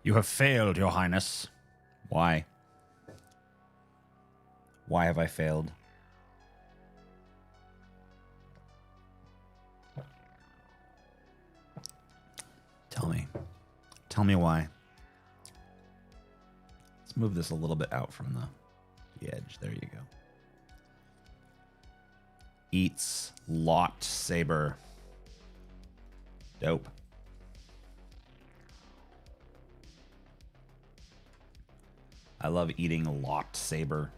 You have failed, Your Highness. Why? Why have I failed? Tell me. Tell me why. Let's move this a little bit out from the edge. There you go. Eats locked saber. Dope. I love eating locked saber.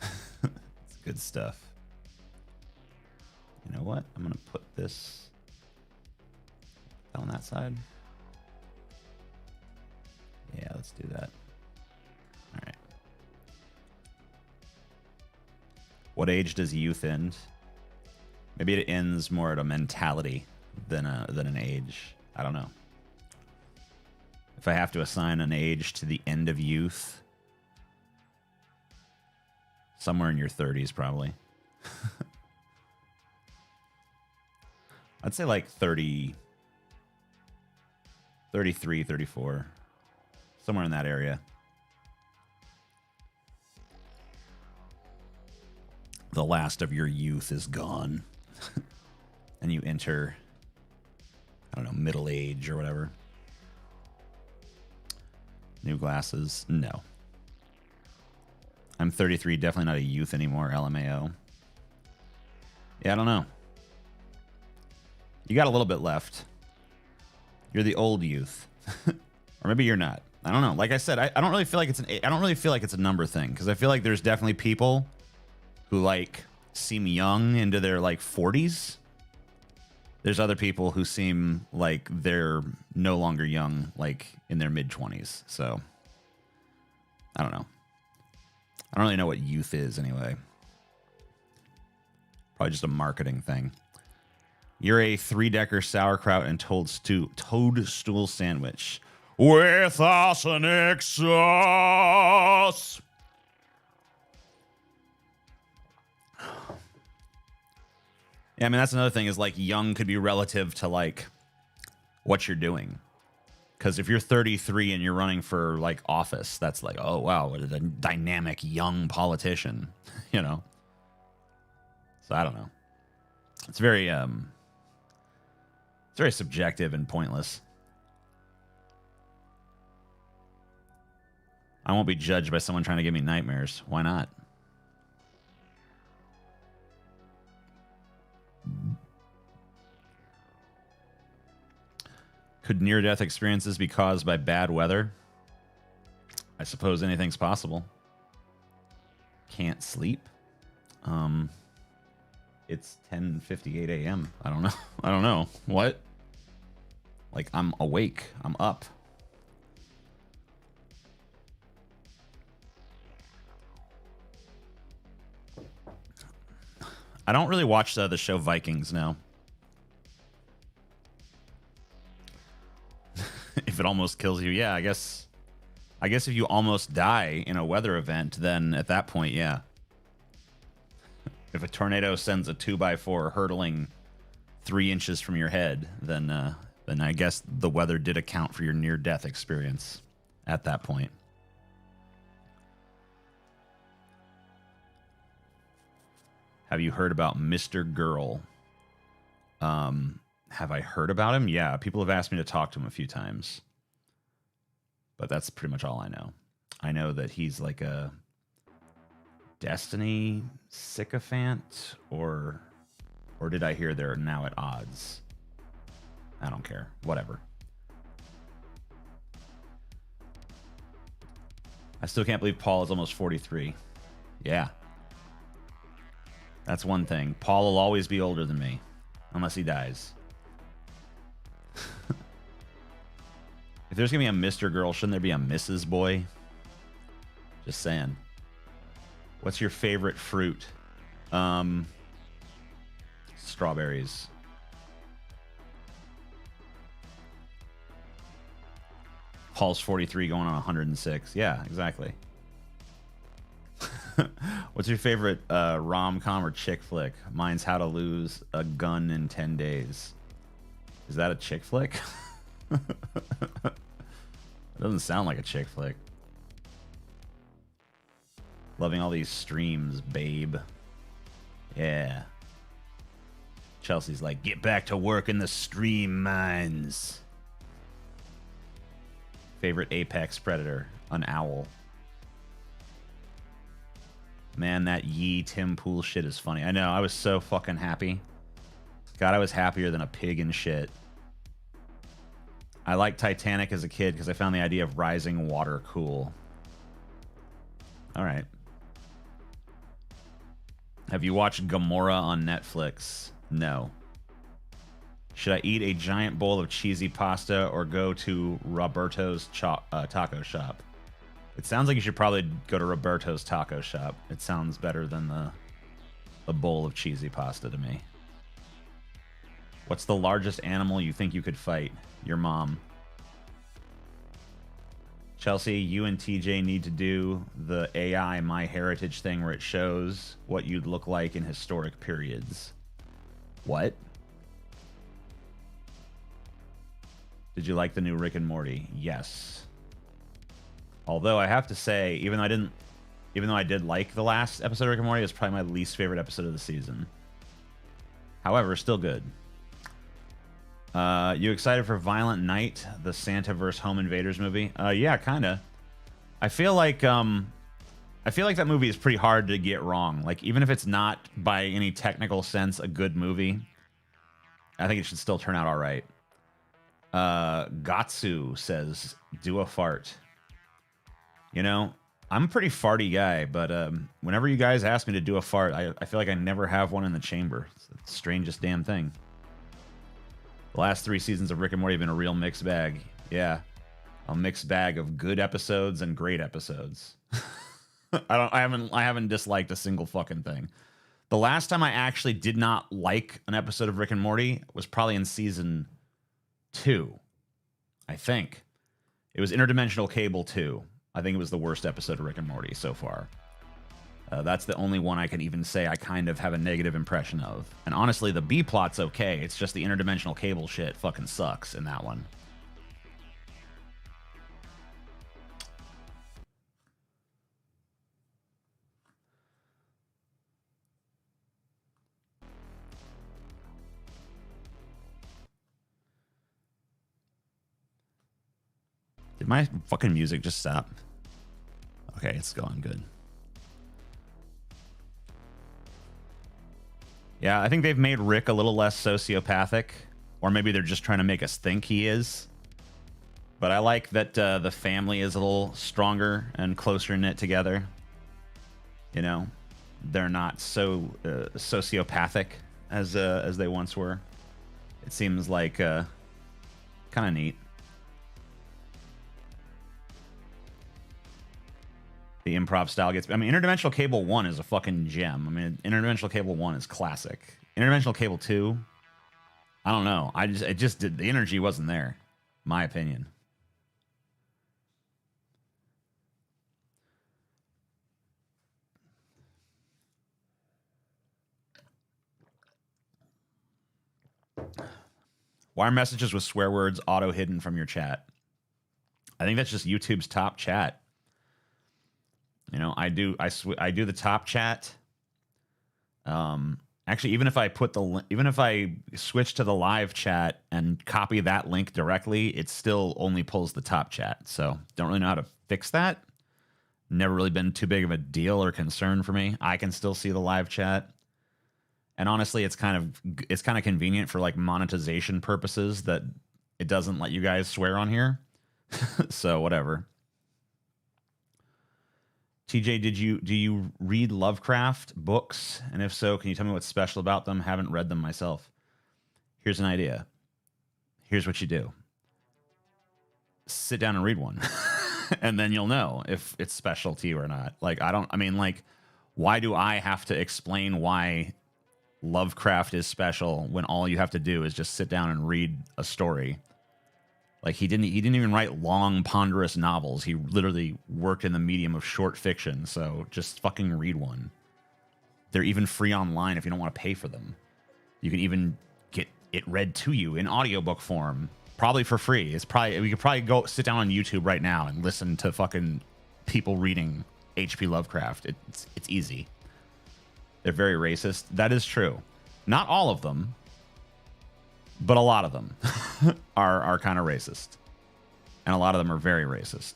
It's good stuff. You know what? I'm going to put this on that side. Yeah, let's do that. All right. What age does youth end? Maybe it ends more at a mentality than an age. I don't know. If I have to assign an age to the end of youth, somewhere in your 30s, probably. I'd say like 30, 33, 34. Somewhere in that area. The last of your youth is gone. And you enter, I don't know, middle age or whatever. New glasses? No. I'm 33, definitely not a youth anymore, LMAO. Yeah, I don't know. You got a little bit left. You're the old youth. Or maybe you're not. I don't know. Like I said, I don't really feel like it's I don't really feel like it's a number thing, because I feel like there's definitely people who like seem young into their like 40s. There's other people who seem like they're no longer young, like in their mid 20s. So I don't know. I don't really know what youth is anyway. Probably just a marketing thing. You're a 3-decker sauerkraut and toadstool sandwich with arsenic sauce. Yeah, I mean, that's another thing is like young could be relative to like what you're doing. Because if you're 33 and you're running for like office, that's like, oh, wow, what a dynamic young politician, you know? So I don't know. It's very subjective and pointless. I won't be judged by someone trying to give me nightmares. Why not? Could near-death experiences be caused by bad weather? I suppose anything's possible. Can't sleep. It's 10:58 a.m. I don't know. I don't know. What? Like, I'm awake. I'm up. I don't really watch the show Vikings now. If it almost kills you, yeah, I guess if you almost die in a weather event, then at that point, yeah. If a tornado sends a 2x4 hurtling 3 inches from your head, then I guess the weather did account for your near-death experience at that point. Have you heard about Mr. Girl? Have I heard about him? Yeah, people have asked me to talk to him a few times. But that's pretty much all I know. I know that he's like a Destiny sycophant, or did I hear they're now at odds? I don't care. Whatever. I still can't believe Paul is almost 43. Yeah. That's one thing. Paul will always be older than me. Unless he dies. If there's going to be a Mr. Girl, shouldn't there be a Mrs. Boy? Just saying. What's your favorite fruit? Strawberries. Paul's 43 going on 106. Yeah, exactly. What's your favorite rom-com or chick flick? Mine's How to Lose a Gun in 10 Days. Is that a chick flick? It doesn't sound like a chick flick. Loving all these streams, babe. Yeah. Chelsea's like, get back to work in the stream mines. Favorite apex predator? An owl. Man, that Yee Tim Pool shit is funny. I know, I was so fucking happy. God, I was happier than a pig in shit. I liked Titanic as a kid because I found the idea of rising water cool. Alright. Have you watched Gomorrah on Netflix? No. Should I eat a giant bowl of cheesy pasta or go to Roberto's taco shop? It sounds like you should probably go to Roberto's taco shop. It sounds better than the bowl of cheesy pasta to me. What's the largest animal you think you could fight? Your mom. Chelsea, you and TJ need to do the AI MyHeritage thing where it shows what you'd look like in historic periods. What? Did you like the new Rick and Morty? Yes. Although I have to say, even though I did like the last episode of Rick and Morty, it's probably my least favorite episode of the season. However, still good. You excited for Violent Night, the Santa vs. Home Invaders movie? Yeah, kinda. I feel like that movie is pretty hard to get wrong. Like, even if it's not by any technical sense a good movie, I think it should still turn out all right. Gatsu says, "Do a fart." You know, I'm a pretty farty guy, but whenever you guys ask me to do a fart, I feel like I never have one in the chamber. It's the strangest damn thing. The last 3 seasons of Rick and Morty have been a real mixed bag. Yeah, a mixed bag of good episodes and great episodes. I haven't disliked a single fucking thing. The last time I actually did not like an episode of Rick and Morty was probably in season 2. I think it was Interdimensional Cable 2. I think it was the worst episode of Rick and Morty so far. That's the only one I can even say I kind of have a negative impression of. And honestly, the B plot's okay. It's just the interdimensional cable shit fucking sucks in that one. Did my fucking music just stop? Okay, it's going good. Yeah, I think they've made Rick a little less sociopathic. Or maybe they're just trying to make us think he is. But I like that the family is a little stronger and closer knit together. You know? They're not so sociopathic as they once were. It seems like kind of neat. The improv style gets... I mean, Interdimensional Cable 1 is a fucking gem. I mean, Interdimensional Cable 1 is classic. Interdimensional Cable 2, I don't know. It just did... The energy wasn't there. My opinion. Why are messages with swear words auto-hidden from your chat? I think that's just YouTube's top chat. You know, I do the top chat. Actually, even if I switch to the live chat and copy that link directly, it still only pulls the top chat. So don't really know how to fix that. Never really been too big of a deal or concern for me. I can still see the live chat. And honestly, it's kind of convenient for like monetization purposes that it doesn't let you guys swear on here. So whatever. TJ, do you read Lovecraft books? And if so, can you tell me what's special about them? Haven't read them myself. Here's an idea. Here's what you do. Sit down and read one. And then you'll know if it's special to you or not. Like, why do I have to explain why Lovecraft is special when all you have to do is just sit down and read a story? Like, he didn't even write long, ponderous novels. He literally worked in the medium of short fiction. So just fucking read one. They're even free online if you don't want to pay for them. You can even get it read to you in audiobook form. probably for free. It's probably, we could probably go sit down on YouTube right now and listen to fucking people reading H.P. Lovecraft. It's easy. They're very racist. That is true. Not all of them, but a lot of them are kind of racist. And a lot of them are very racist.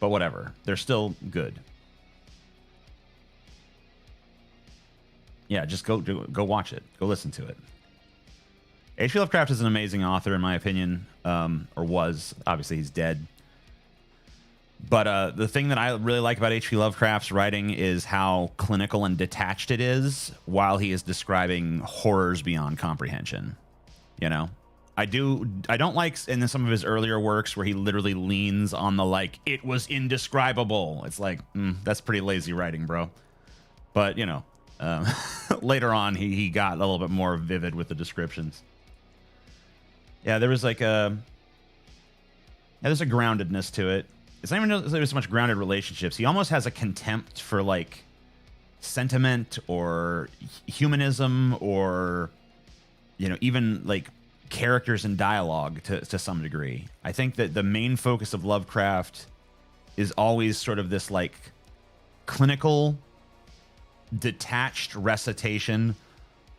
But whatever. They're still good. Yeah, just go watch it. Go listen to it. H.P. Lovecraft is an amazing author, in my opinion, or was. Obviously, he's dead. But the thing that I really like about H.P. Lovecraft's writing is how clinical and detached it is while he is describing horrors beyond comprehension. You know? I don't like in some of his earlier works where he literally leans on the, like, it was indescribable. It's like, that's pretty lazy writing, bro. But, you know, later on, he got a little bit more vivid with the descriptions. Yeah, there was like there's a groundedness to it. It's not even that there's so much grounded relationships. He almost has a contempt for like sentiment or humanism or, you know, even like characters and dialogue to some degree. I think that the main focus of Lovecraft is always sort of this like clinical, detached recitation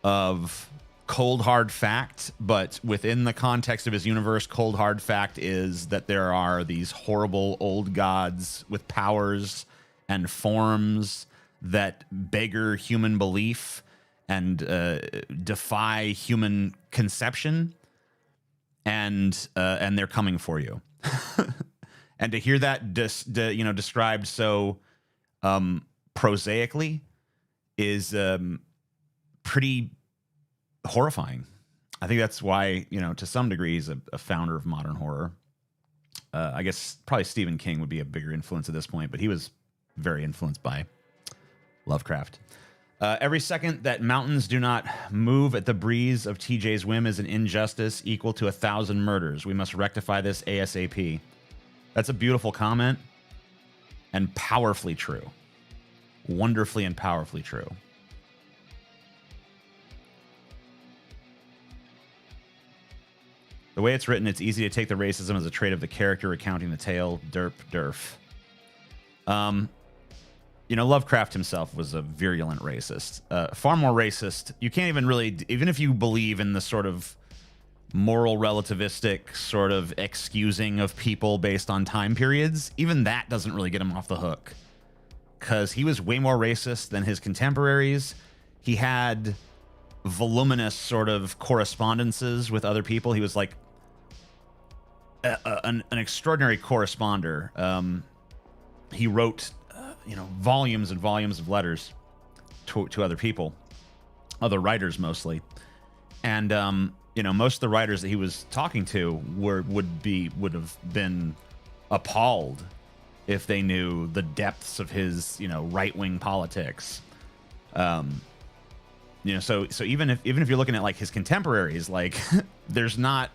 of cold hard fact, but within the context of his universe, cold hard fact is that there are these horrible old gods with powers and forms that beggar human belief and defy human conception, and they're coming for you. And to hear that described so prosaically is pretty horrifying. I think that's why, you know, to some degree, he's a founder of modern horror. I guess probably Stephen King would be a bigger influence at this point, but he was very influenced by Lovecraft. Every second that mountains do not move at the breeze of TJ's whim is an injustice equal to 1,000 murders. We must rectify this ASAP. That's a beautiful comment and powerfully true. Wonderfully and powerfully true. The way it's written, it's easy to take the racism as a trait of the character recounting the tale. Derp, derf. You know, Lovecraft himself was a virulent racist. Far more racist. You can't even really, even if you believe in the sort of moral relativistic sort of excusing of people based on time periods, even that doesn't really get him off the hook. Because he was way more racist than his contemporaries. He had voluminous sort of correspondences with other people. He was like an extraordinary corresponder. He wrote, volumes and volumes of letters to other people, other writers mostly. And, most of the writers that he was talking to would have been appalled if they knew the depths of his, right-wing politics. So even if you're looking at like his contemporaries, like there's not,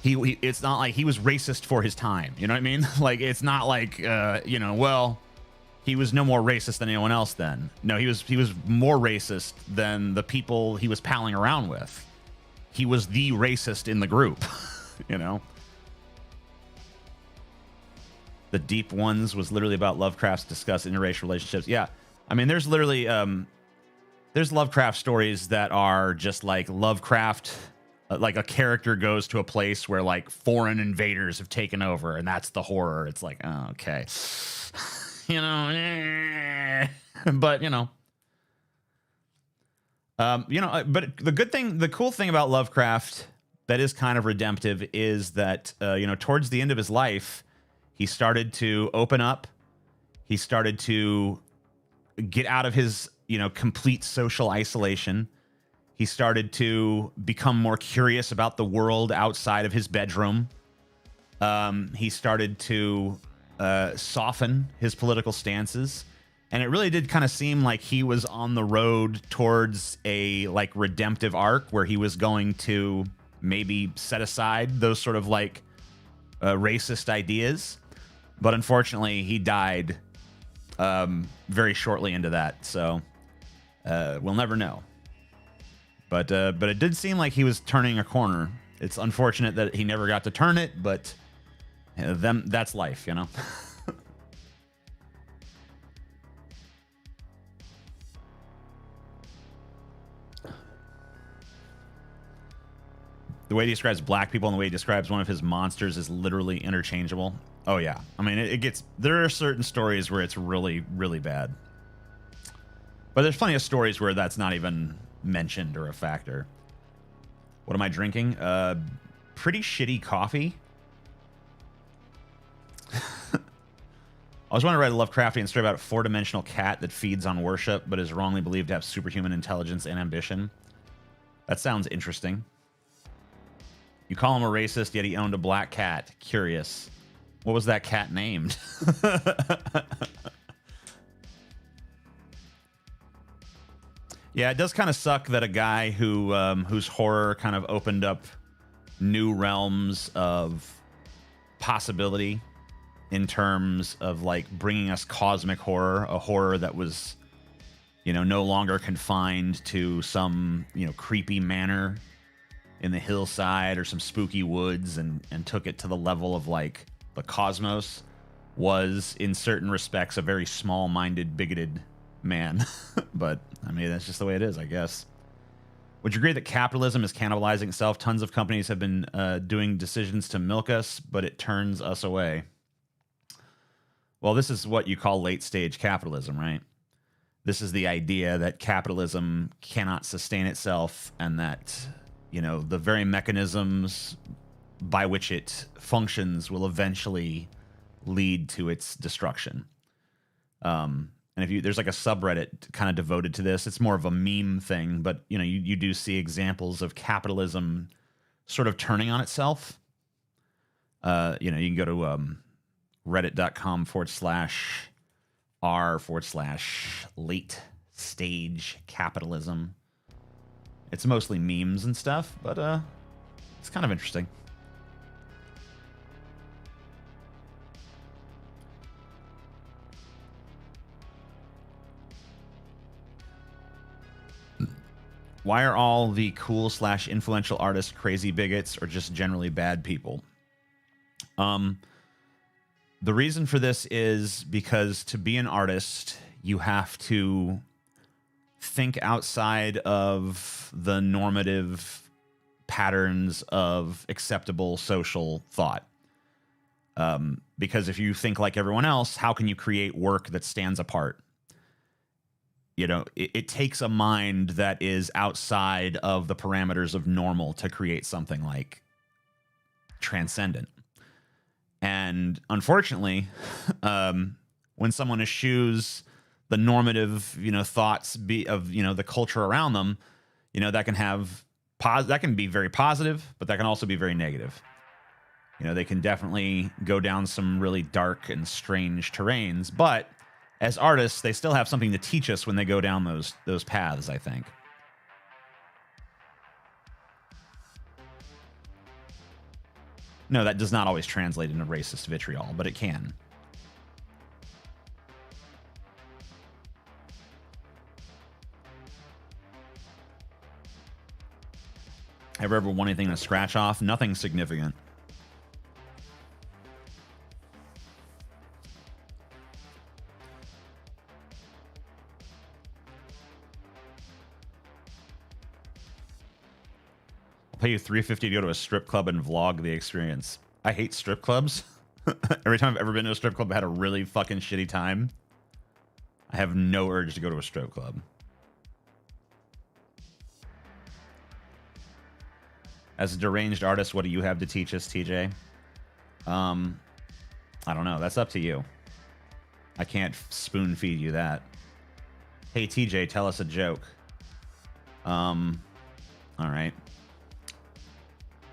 it's not like he was racist for his time. You know what I mean? Like, it's not like, he was no more racist than anyone else then. No, he was more racist than the people he was palling around with. He was the racist in the group, The Deep Ones was literally about Lovecraft's discuss interracial relationships. Yeah. I mean, there's literally, there's Lovecraft stories that are just like Lovecraft, like a character goes to a place where like foreign invaders have taken over, and that's the horror. It's like, oh, okay. But but the cool thing about Lovecraft that is kind of redemptive is that, towards the end of his life, he started to open up. He started to get out of his, complete social isolation. He started to become more curious about the world outside of his bedroom. He started to soften his political stances. And it really did kind of seem like he was on the road towards a like redemptive arc where he was going to maybe set aside those sort of like racist ideas. But unfortunately, he died very shortly into that. So we'll never know. But it did seem like he was turning a corner. It's unfortunate that he never got to turn it, but that's life, you know? The way he describes black people and the way he describes one of his monsters is literally interchangeable. Oh, yeah. I mean, it gets... There are certain stories where it's really, really bad. But there's plenty of stories where that's not even mentioned or a factor. What am I drinking? Pretty shitty coffee. I was wanting to write a Lovecraftian story about a four-dimensional cat that feeds on worship, but is wrongly believed to have superhuman intelligence and ambition. That sounds interesting. You call him a racist, yet he owned a black cat. Curious. What was that cat named? Yeah, it does kind of suck that a guy who whose horror kind of opened up new realms of possibility in terms of like bringing us cosmic horror, a horror that was, you know, no longer confined to some, you know, creepy manor in the hillside or some spooky woods, and took it to the level of like the cosmos, was in certain respects a very small-minded, bigoted man. But I mean, that's just the way it is, I guess. Would you agree that capitalism is cannibalizing itself? Tons of companies have been doing decisions to milk us, but it turns us away. Well, this is what you call late-stage capitalism, right? This is the idea that capitalism cannot sustain itself, and that, you know, the very mechanisms by which it functions will eventually lead to its destruction. And if you, there's like a subreddit kind of devoted to this. It's more of a meme thing, but you know, you do see examples of capitalism sort of turning on itself. You know, you can go to reddit.com/r/late stage capitalism. It's mostly memes and stuff, but it's kind of interesting. Why are all the cool/influential artists crazy bigots or just generally bad people? The reason for this is because to be an artist, you have to think outside of the normative patterns of acceptable social thought. Because if you think like everyone else, how can you create work that stands apart? You know, it takes a mind that is outside of the parameters of normal to create something like transcendent. And unfortunately, when someone eschews the normative, you know, thoughts of, you know, the culture around them, you know, that can have that can be very positive, but that can also be very negative. You know, they can definitely go down some really dark and strange terrains, but as artists, they still have something to teach us when they go down those paths, I think. No, that does not always translate into racist vitriol, but it can. Ever won anything to scratch off? Nothing significant. I'll pay you $350 to go to a strip club and vlog the experience. I hate strip clubs. Every time I've ever been to a strip club, I had a really fucking shitty time. I have no urge to go to a strip club. As a deranged artist, what do you have to teach us, TJ? I don't know. That's up to you. I can't spoon feed you that. Hey, TJ, tell us a joke. All right.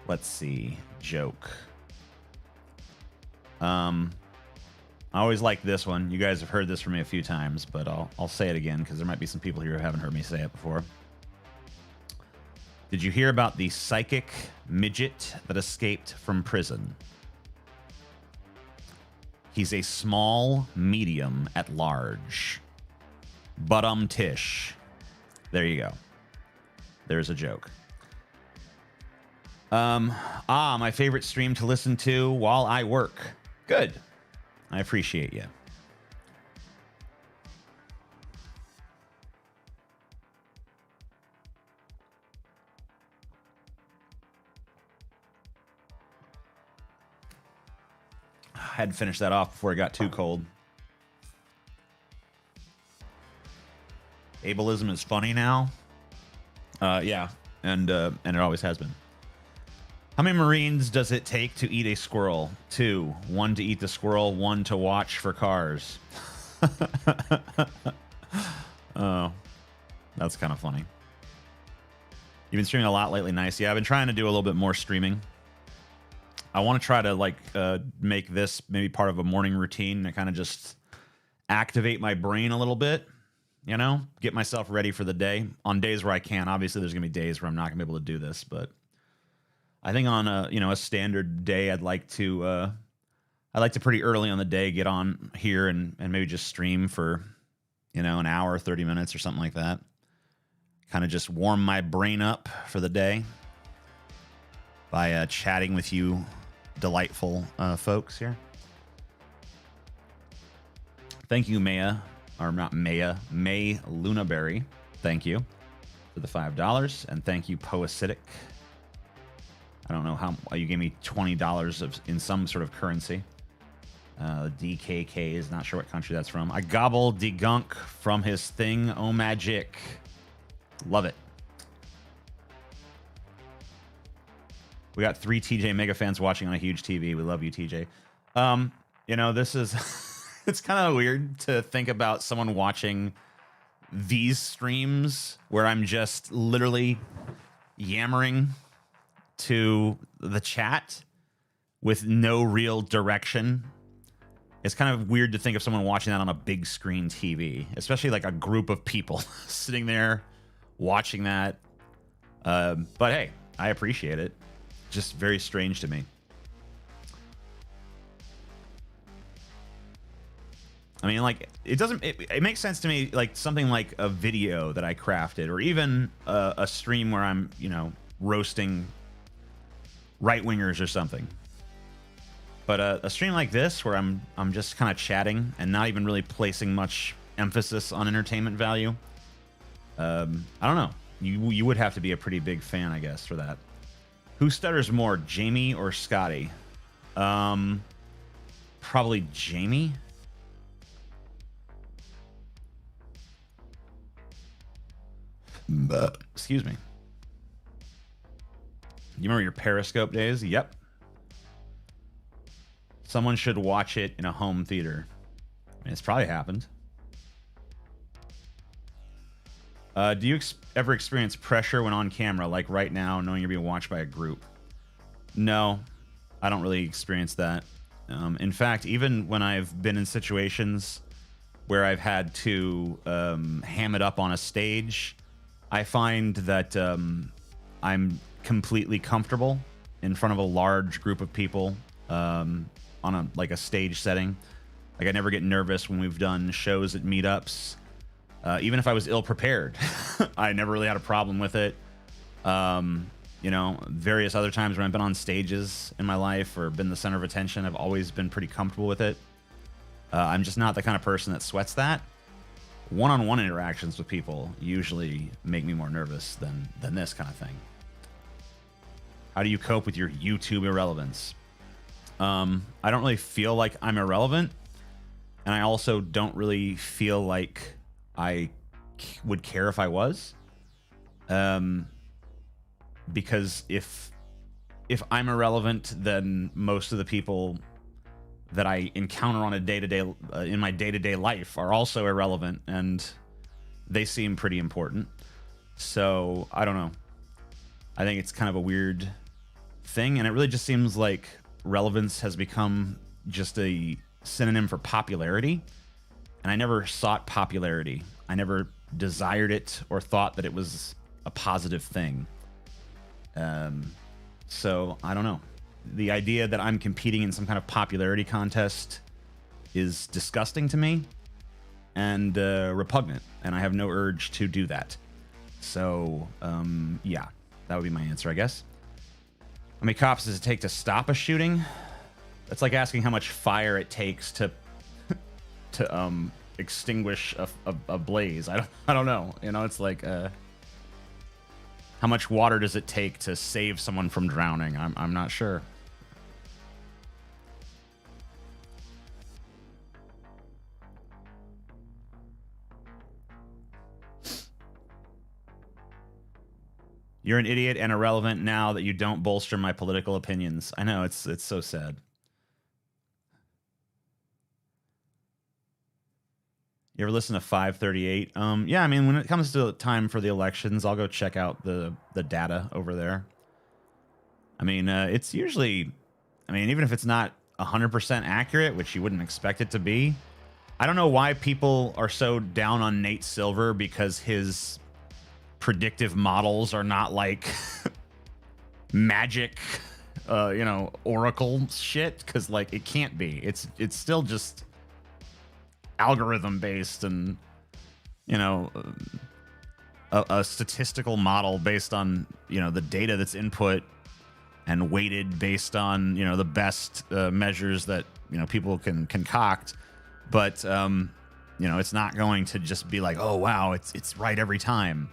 Let's see. Joke. I always like this one. You guys have heard this from me a few times, but I'll say it again because there might be some people here who haven't heard me say it before. Did you hear about the psychic midget that escaped from prison? He's a small medium at large. Tish. There you go. There's a joke. My favorite stream to listen to while I work. Good. I appreciate you. I had to finish that off before it got too cold. Ableism is funny now. Yeah, and it always has been. How many Marines does it take to eat a squirrel? 2. 1 to eat the squirrel, 1 to watch for cars. Oh, that's kind of funny. You've been streaming a lot lately. Nice. Yeah, I've been trying to do a little bit more streaming. I want to try to like make this maybe part of a morning routine to kind of just activate my brain a little bit, you know, get myself ready for the day on days where I can. Obviously, there's gonna be days where I'm not gonna be able to do this, but I think on a standard day, I'd like to pretty early on the day get on here and maybe just stream for, an hour, 30 minutes or something like that. Kind of just warm my brain up for the day by chatting with you delightful folks here. Thank you, Maya, or not Maya, May Lunaberry. Thank you for the $5, and thank you, Poacitic. I don't know how you gave me $20 in some sort of currency. DKK is not sure what country that's from. I gobble de gunk from his thing. Oh, magic. Love it. We got 3 TJ mega fans watching on a huge TV. We love you, TJ. This is it's kind of weird to think about someone watching these streams where I'm just literally yammering to the chat with no real direction. It's kind of weird to think of someone watching that on a big screen TV, especially like a group of people sitting there watching that. But hey, I appreciate it. Just very strange to me. I mean, like, it makes sense to me, like something like a video that I crafted, or even a stream where I'm, roasting right-wingers or something. But a stream like this, where I'm just kind of chatting and not even really placing much emphasis on entertainment value, I don't know. You would have to be a pretty big fan, I guess, for that. Who stutters more, Jamie or Scotty? Probably Jamie. Excuse me. You remember your Periscope days? Yep. Someone should watch it in a home theater. I mean, it's probably happened. Do you ever experience pressure when on camera, like right now, knowing you're being watched by a group? No, I don't really experience that. In fact, even when I've been in situations where I've had to ham it up on a stage, I find that I'm completely comfortable in front of a large group of people on a stage setting. Like, I never get nervous when we've done shows at meetups. Even if I was ill prepared, I never really had a problem with it. Various other times when I've been on stages in my life or been the center of attention, I've always been pretty comfortable with it. I'm just not the kind of person that sweats that. One-on-one interactions with people usually make me more nervous than this kind of thing. How do you cope with your YouTube irrelevance? I don't really feel like I'm irrelevant, and I also don't really feel like I would care if I was. Because if I'm irrelevant, then most of the people that I encounter on a day-to-day in my day-to-day life are also irrelevant, and they seem pretty important. So I don't know. I think it's kind of a weird thing, and it really just seems like relevance has become just a synonym for popularity. And I never sought popularity. I never desired it or thought that it was a positive thing. So I don't know. The idea that I'm competing in some kind of popularity contest is disgusting to me and repugnant, and I have no urge to do that. So, yeah, that would be my answer, I guess. many cops does it take to stop a shooting? That's like asking how much fire it takes to extinguish a blaze. I don't know. You know, it's like how much water does it take to save someone from drowning? I'm not sure. You're an idiot and irrelevant now that you don't bolster my political opinions. I know, it's so sad. You ever listen to 538? Yeah, I mean, when it comes to time for the elections, I'll go check out the data over there. I mean, it's usually, I mean, even if it's not 100% accurate, which you wouldn't expect it to be, I don't know why people are so down on Nate Silver because his predictive models are not like magic, you know, oracle shit, because like it can't be. It's still just algorithm based and, you know, a statistical model based on, you know, the data that's input and weighted based on, you know, the best measures that, you know, people can concoct. But you know, it's not going to just be like, oh wow, it's right every time.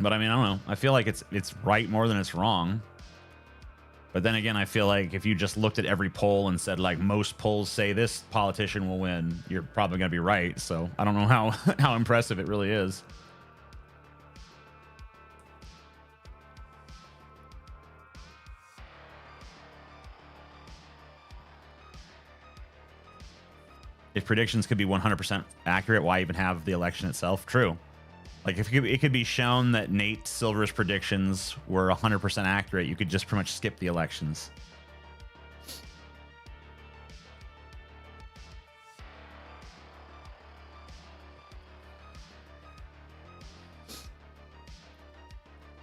But I mean, I don't know. I feel like it's right more than it's wrong. But then again, I feel like if you just looked at every poll and said, like, most polls say this politician will win, you're probably going to be right. So I don't know how impressive it really is. If predictions could be 100% accurate, why even have the election itself? True. Like, if it could be shown that Nate Silver's predictions were 100% accurate, you could just pretty much skip the elections.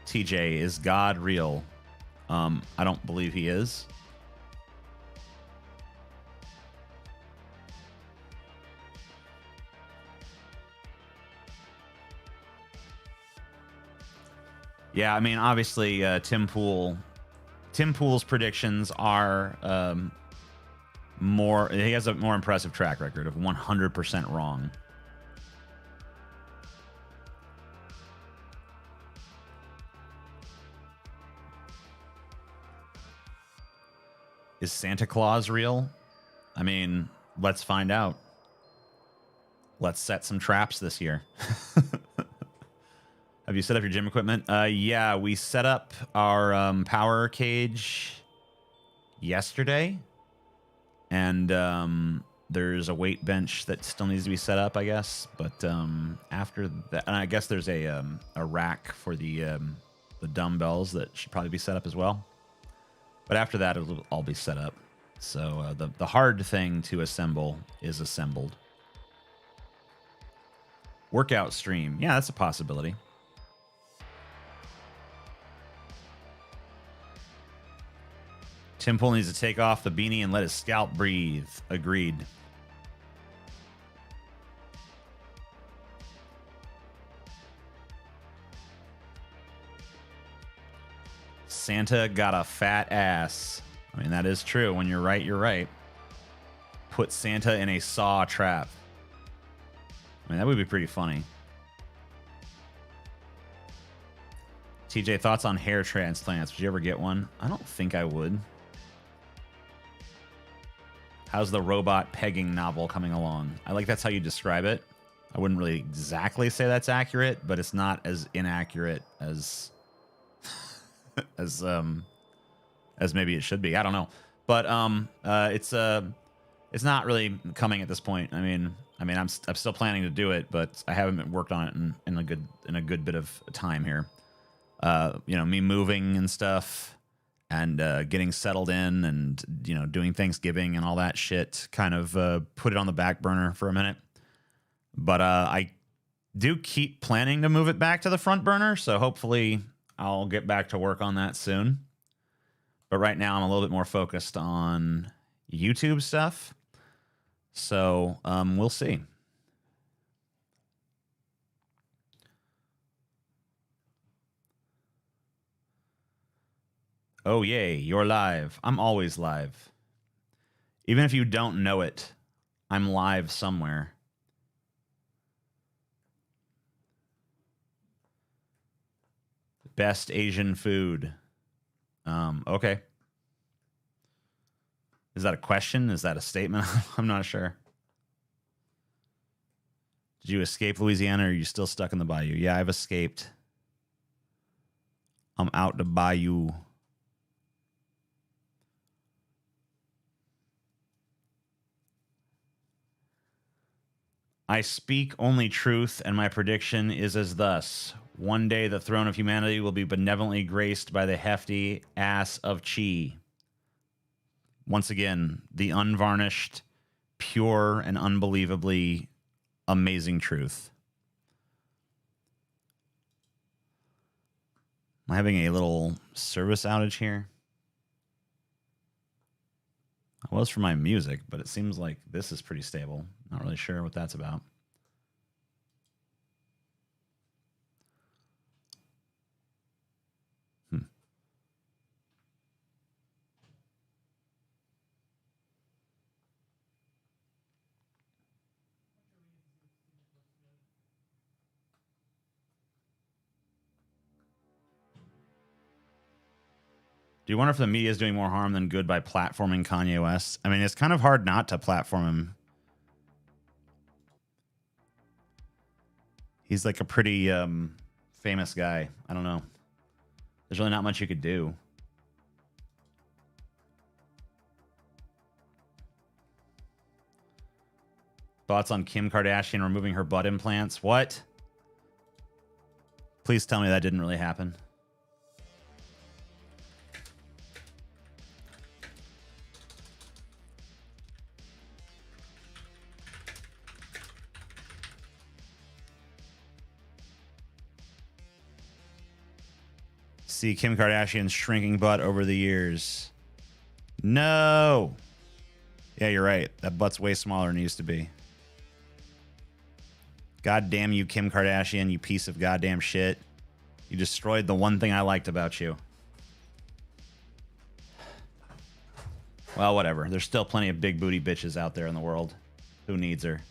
TJ, is God real? I don't believe he is. Yeah, I mean, obviously, Tim Pool's predictions are more. He has a more impressive track record of 100% wrong. Is Santa Claus real? I mean, let's find out. Let's set some traps this year. Have you set up your gym equipment? Yeah, we set up our power cage yesterday. And there's a weight bench that still needs to be set up, I guess. But after that, and I guess there's a rack for the dumbbells that should probably be set up as well. But after that, it'll all be set up. So the hard thing to assemble is assembled. Workout stream. Yeah, that's a possibility. Tim Pool needs to take off the beanie and let his scalp breathe. Agreed. Santa got a fat ass. I mean, that is true. When you're right, you're right. Put Santa in a saw trap. I mean, that would be pretty funny. TJ, thoughts on hair transplants? Would you ever get one? I don't think I would. How's the robot pegging novel coming along? I like that's how you describe it. I wouldn't really exactly say that's accurate, but it's not as inaccurate as as maybe it should be. I don't know, but it's not really coming at this point. I mean, I'm still planning to do it, but I haven't worked on it in a good bit of time here. You know, me moving and stuff, and getting settled in, and you know, doing Thanksgiving and all that shit, kind of put it on the back burner for a minute. But I do keep planning to move it back to the front burner, so hopefully I'll get back to work on that soon. But right now I'm a little bit more focused on YouTube stuff, so we'll see. Oh, yay, you're live. I'm always live. Even if you don't know it, I'm live somewhere. Best Asian food. Okay. Is that a question? Is that a statement? I'm not sure. Did you escape Louisiana or are you still stuck in the bayou? Yeah, I've escaped. I'm out the bayou. I speak only truth, and my prediction is as thus. One day the throne of humanity will be benevolently graced by the hefty ass of Chi. Once again, the unvarnished, pure, and unbelievably amazing truth. I'm having a little service outage here. I was for my music, but it seems like this is pretty stable. Not really sure what that's about. Do you wonder if the media is doing more harm than good by platforming Kanye West? I mean, it's kind of hard not to platform him. He's like a pretty famous guy. I don't know. There's really not much you could do. Thoughts on Kim Kardashian removing her butt implants? What? Please tell me that didn't really happen. See Kim Kardashian's shrinking butt over the years. No. Yeah, you're right. That butt's way smaller than it used to be. God damn you, Kim Kardashian, you piece of goddamn shit. You destroyed the one thing I liked about you. Well, whatever. There's still plenty of big booty bitches out there in the world. Who needs her?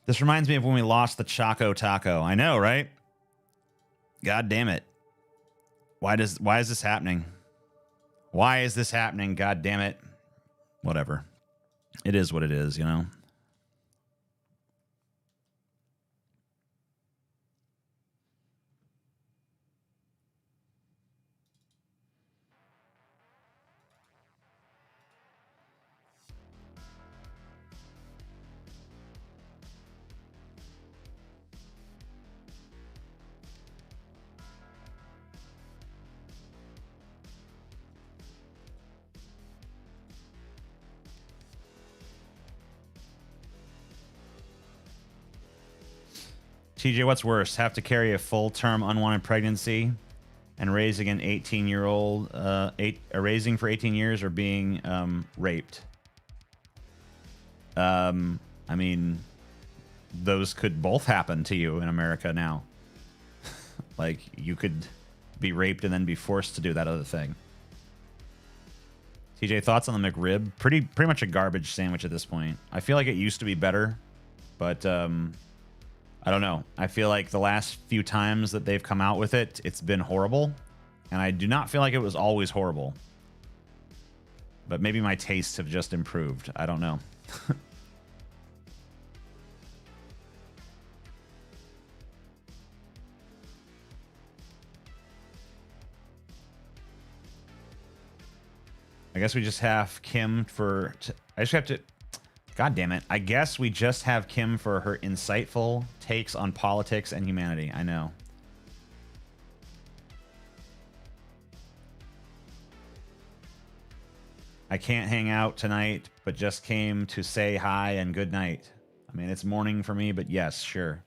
This reminds me of when we lost the Choco Taco. I know, right? God damn it. Why is this happening? Why is this happening? God damn it. Whatever. It is what it is, you know? TJ, what's worse? Have to carry a full-term unwanted pregnancy and raising an 18-year-old, raising for 18 years or being raped? I mean, those could both happen to you in America now. Like, you could be raped and then be forced to do that other thing. TJ, thoughts on the McRib? Pretty much a garbage sandwich at this point. I feel like it used to be better, but I don't know. I feel like the last few times that they've come out with it, it's been horrible. And I do not feel like it was always horrible. But maybe my tastes have just improved. I don't know. I guess we just have Kim for... I just have to... God damn it. I guess we just have Kim for her insightful takes on politics and humanity. I know. I can't hang out tonight, but just came to say hi and good night. I mean, it's morning for me, but yes, sure.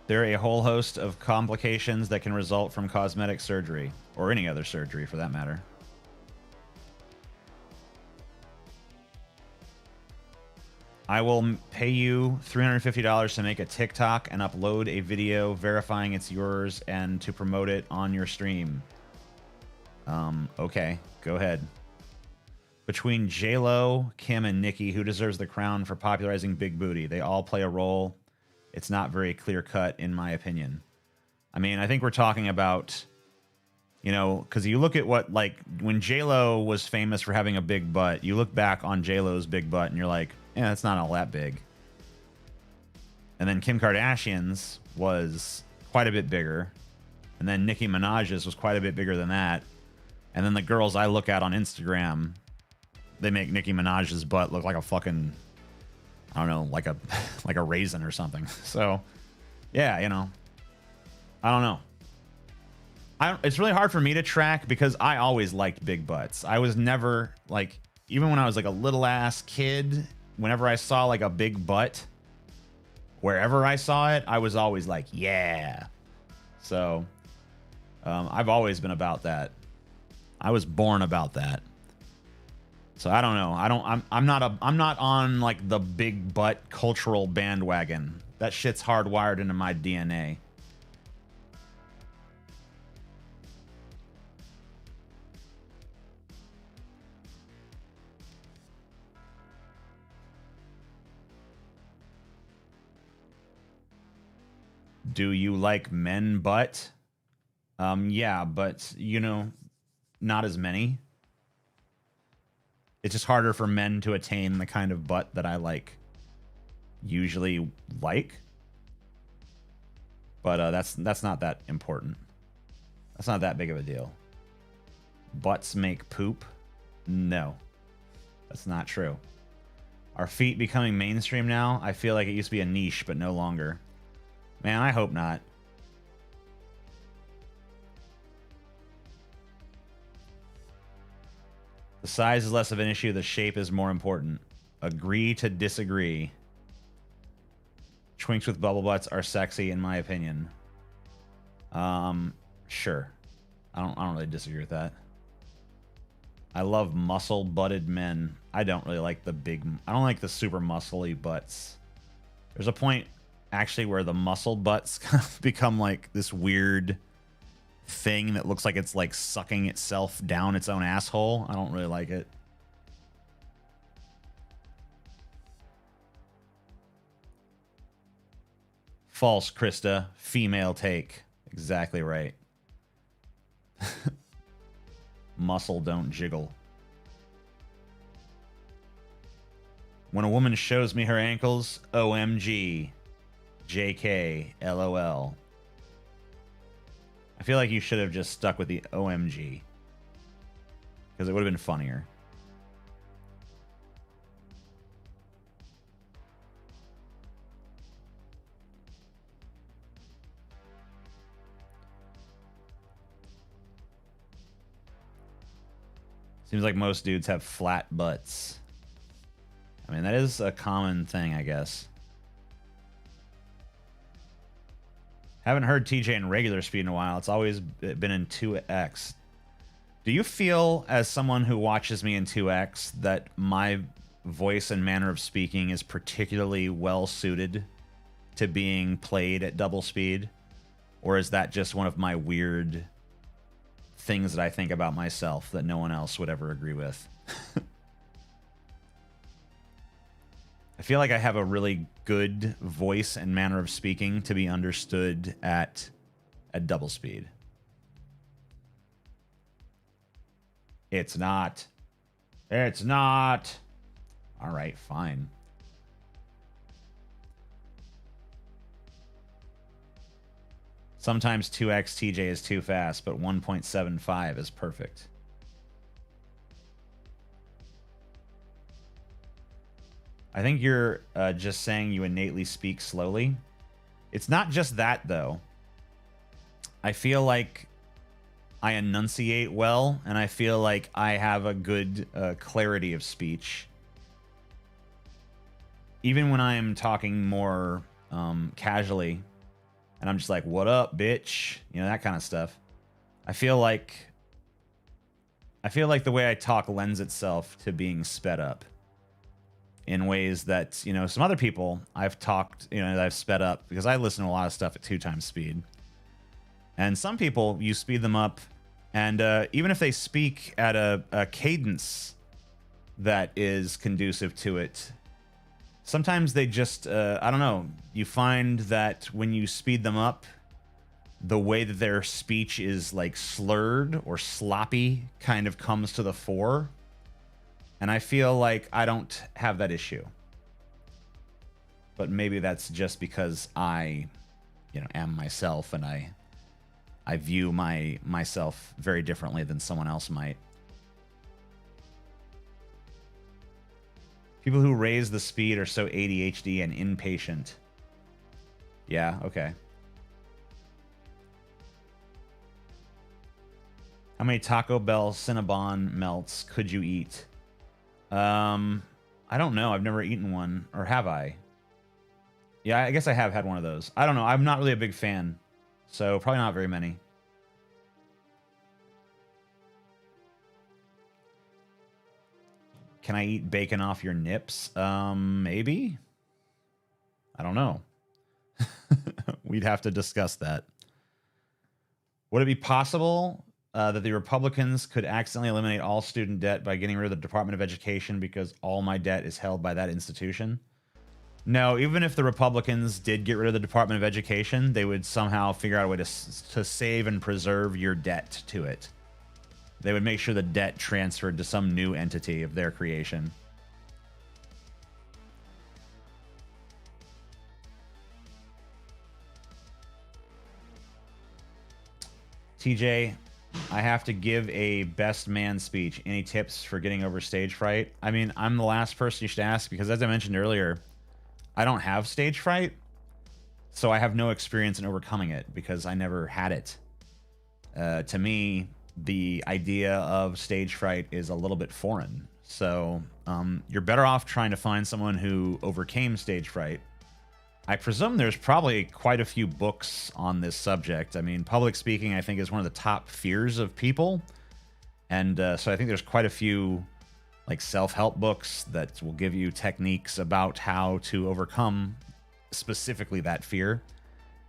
There are a whole host of complications that can result from cosmetic surgery, or any other surgery for that matter. I will pay you $350 to make a TikTok and upload a video verifying it's yours and to promote it on your stream. Okay, go ahead. Between J-Lo, Kim, and Nicki, who deserves the crown for popularizing Big Booty? They all play a role. It's not very clear-cut, in my opinion. I mean, I think we're talking about, you know, because you look at what, like, when J-Lo was famous for having a big butt, you look back on J-Lo's big butt, and you're like, yeah, it's not all that big. And then Kim Kardashian's was quite a bit bigger. And then Nicki Minaj's was quite a bit bigger than that. And then the girls I look at on Instagram, they make Nicki Minaj's butt look like a fucking, I don't know, like a raisin or something. So, yeah, you know, I don't know. It's really hard for me to track because I always liked big butts. I was never, like, even when I was like a little ass kid, whenever I saw like a big butt, wherever I saw it, I was always like, yeah. So, I've always been about that. I was born about that. So I don't know. I'm not on like the big butt cultural bandwagon. That shit's hardwired into my DNA. Do you like men butt? Yeah, but you know, not as many. It's just harder for men to attain the kind of butt that I like usually like. But that's not that important. That's not that big of a deal. Butts make poop? No. That's not true. Are feet becoming mainstream now? I feel like it used to be a niche, but no longer. Man, I hope not. The size is less of an issue. The shape is more important. Agree to disagree. Twinks with bubble butts are sexy, in my opinion. Sure. I don't really disagree with that. I love muscle-butted men. I don't really like the big... I don't like the super muscly butts. There's a point, actually, where the muscle butts become like this weird thing that looks like it's like sucking itself down its own asshole. I don't really like it. False, Krista. Female take. Exactly right. Muscle don't jiggle. When a woman shows me her ankles, OMG. JK, LOL. I feel like you should have just stuck with the OMG. Because it would have been funnier. Seems like most dudes have flat butts. I mean, that is a common thing, I guess. Haven't heard TJ in regular speed in a while. It's always been in 2x. Do you feel, as someone who watches me in 2x, that my voice and manner of speaking is particularly well suited to being played at double speed? Or is that just one of my weird things that I think about myself that no one else would ever agree with? I feel like I have a really good voice and manner of speaking to be understood at double speed. It's not. It's not. All right, fine. Sometimes 2x TJ is too fast, but 1.75 is perfect. I think you're just saying you innately speak slowly. It's not just that, though. I feel like I enunciate well, and I feel like I have a good clarity of speech. Even when I'm talking more casually, And I'm just like, what up, bitch? You know, that kind of stuff. I feel like the way I talk lends itself to being sped up in ways that, you know, some other people I've talked, you know, that I've sped up because I listen to a lot of stuff at 2 times speed. And some people, you speed them up, and even if they speak at a cadence that is conducive to it, sometimes they just, I don't know, you find that when you speed them up, the way that their speech is like slurred or sloppy kind of comes to the fore. And I feel like I don't have that issue. But maybe that's just because I, you know, am myself, and I view myself very differently than someone else might. People who raise the speed are so ADHD and impatient. Yeah, okay. How many Taco Bell Cinnabon melts could you eat? I don't know. I've never eaten one. Or have I? Yeah, I guess I have had one of those. I don't know. I'm not really a big fan. So probably not very many. Can I eat bacon off your nips? Maybe. I don't know. We'd have to discuss that. Would it be possible that the Republicans could accidentally eliminate all student debt by getting rid of the Department of Education because all my debt is held by that institution? No, even if the Republicans did get rid of the Department of Education, they would somehow figure out a way to save and preserve your debt to it. They would make sure the debt transferred to some new entity of their creation. TJ, I have to give a best man speech. Any tips for getting over stage fright? I mean, I'm the last person you should ask because, as I mentioned earlier, I don't have stage fright, so I have no experience in overcoming it because I never had it. To me, the idea of stage fright is a little bit foreign. So you're better off trying to find someone who overcame stage fright. I presume there's probably quite a few books on this subject. I mean, public speaking, I think, is one of the top fears of people. And so I think there's quite a few like self-help books that will give you techniques about how to overcome specifically that fear.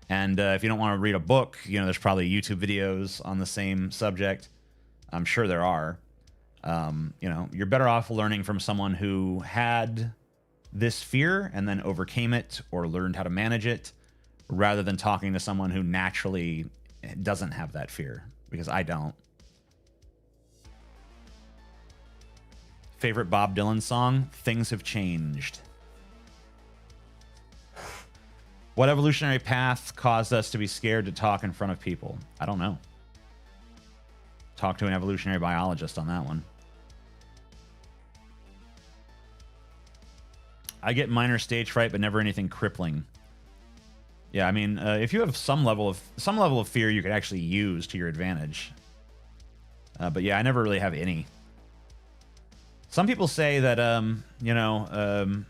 And if you don't want to read a book, you know, there's probably YouTube videos on the same subject. I'm sure there are. You know, you're better off learning from someone who had this fear and then overcame it or learned how to manage it, rather than talking to someone who naturally doesn't have that fear, because I don't. Favorite Bob Dylan song? Things Have Changed. What evolutionary path caused us to be scared to talk in front of people? I don't know. Talk to an evolutionary biologist on that one. I get minor stage fright, but never anything crippling. Yeah, I mean, if you have some level of fear, you could actually use to your advantage. But yeah, I never really have any. Some people say that, you know,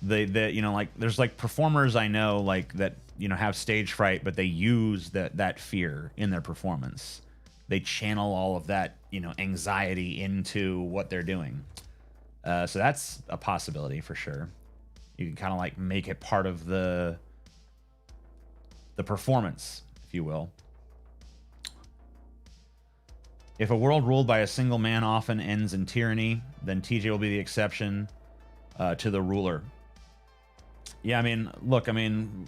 you know, like there's like performers I know like that, you know, have stage fright, but they use that fear in their performance. They channel all of that, you know, anxiety into what they're doing. So that's a possibility for sure. You can kind of like make it part of the performance, if you will. If a world ruled by a single man often ends in tyranny, then TJ will be the exception to the ruler. Yeah, I mean, look, I mean,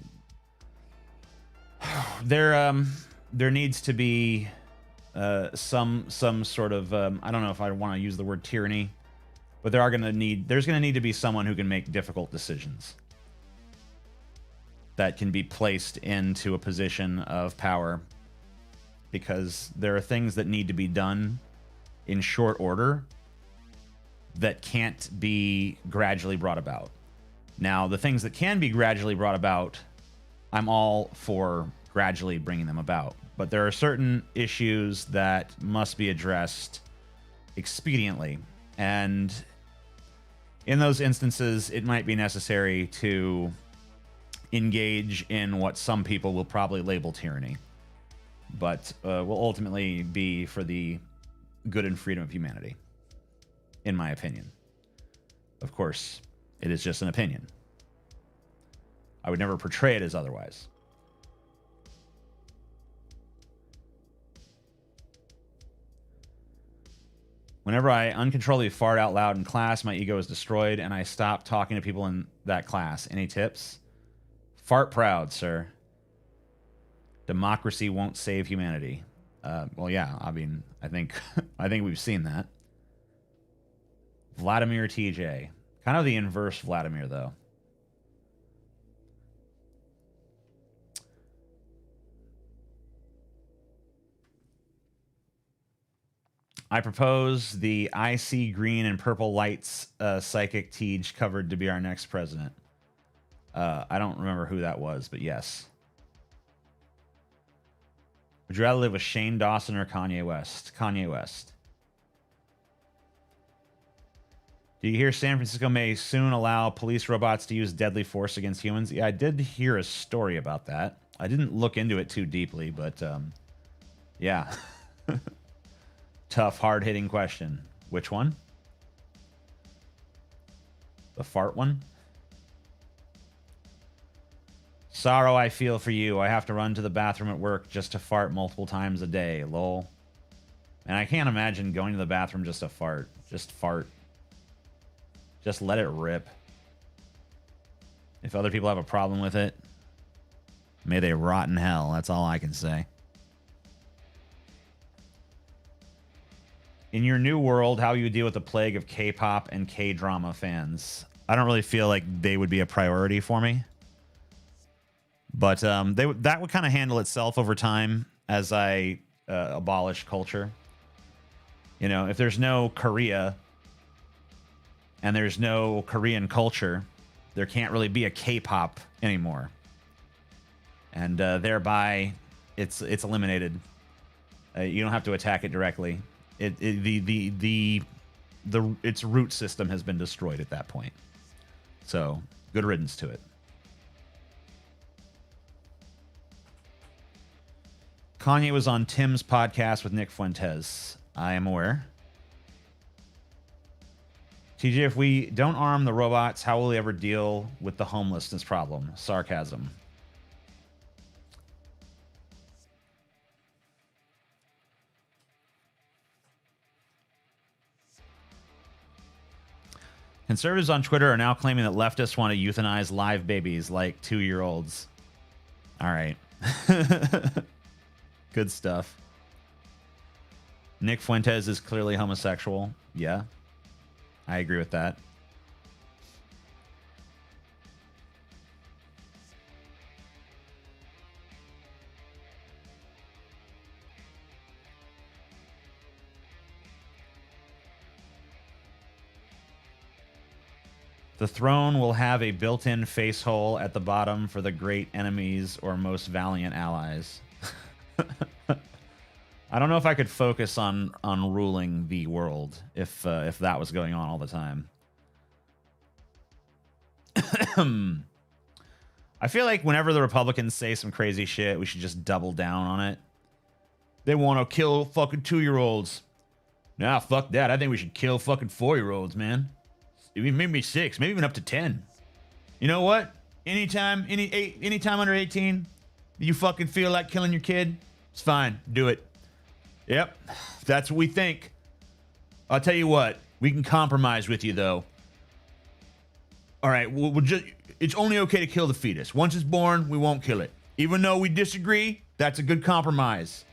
there needs to be some sort of I don't know if I want to use the word tyranny, but there's going to need to be someone who can make difficult decisions that can be placed into a position of power, because there are things that need to be done in short order that can't be gradually brought about. Now, the things that can be gradually brought about, I'm all for gradually bringing them about. But there are certain issues that must be addressed expediently. And in those instances, it might be necessary to engage in what some people will probably label tyranny, but will ultimately be for the good and freedom of humanity, in my opinion. Of course, it is just an opinion. I would never portray it as otherwise. Whenever I uncontrollably fart out loud in class, my ego is destroyed, and I stop talking to people in that class. Any tips? Fart proud, sir. Democracy won't save humanity. Well, yeah. I mean, I think we've seen that. Vladimir TJ, kind of the inverse Vladimir, though. I propose the I see green and purple lights psychic Tej covered to be our next president. I don't remember who that was, but yes. Would you rather live with Shane Dawson or Kanye West? Kanye West. Do you hear San Francisco may soon allow police robots to use deadly force against humans? Yeah, I did hear a story about that. I didn't look into it too deeply, but yeah. Tough, hard-hitting question. Which one? The fart one? Sorrow I feel for you. I have to run to the bathroom at work just to fart multiple times a day. Lol. And I can't imagine going to the bathroom just to fart. Just fart. Just let it rip. If other people have a problem with it, may they rot in hell. That's all I can say. In your new world, how you deal with the plague of K-pop and K-drama fans? I don't really feel like they would be a priority for me. But that would kind of handle itself over time as I abolish culture. You know, if there's no Korea and there's no Korean culture, there can't really be a K-pop anymore. And thereby, it's eliminated. You don't have to attack it directly. Its root system has been destroyed at that point. So, good riddance to it. Kanye was on Tim's podcast with Nick Fuentes. I am aware. TJ, if we don't arm the robots, how will we ever deal with the homelessness problem? Sarcasm. Conservatives on Twitter are now claiming that leftists want to euthanize live babies like 2-year-olds. All right. Good stuff. Nick Fuentes is clearly homosexual. Yeah. I agree with that. The throne will have a built-in face hole at the bottom for the great enemies or most valiant allies. I don't know if I could focus on ruling the world if that was going on all the time. I feel like whenever the Republicans say some crazy shit, we should just double down on it. They want to kill fucking 2-year-olds. Nah, fuck that. I think we should kill fucking 4-year-olds, man. Maybe 6, maybe even up to 10. You know what? Anytime under 18, you fucking feel like killing your kid, it's fine. Do it. Yep. That's what we think. I'll tell you what. We can compromise with you, though. All right. We'll just, it's only okay to kill the fetus. Once it's born, we won't kill it. Even though we disagree, that's a good compromise.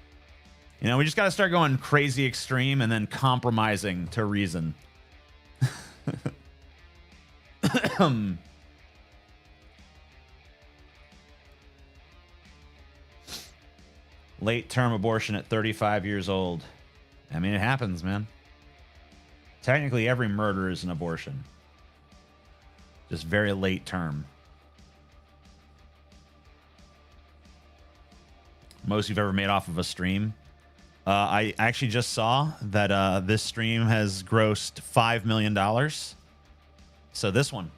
You know, we just got to start going crazy extreme and then compromising to reason. Late term abortion at 35 years old. I mean, it happens, man. Technically, every murder is an abortion. Just very late term. Most you've ever made off of a stream. I actually just saw that this stream has grossed $5 million. So this one.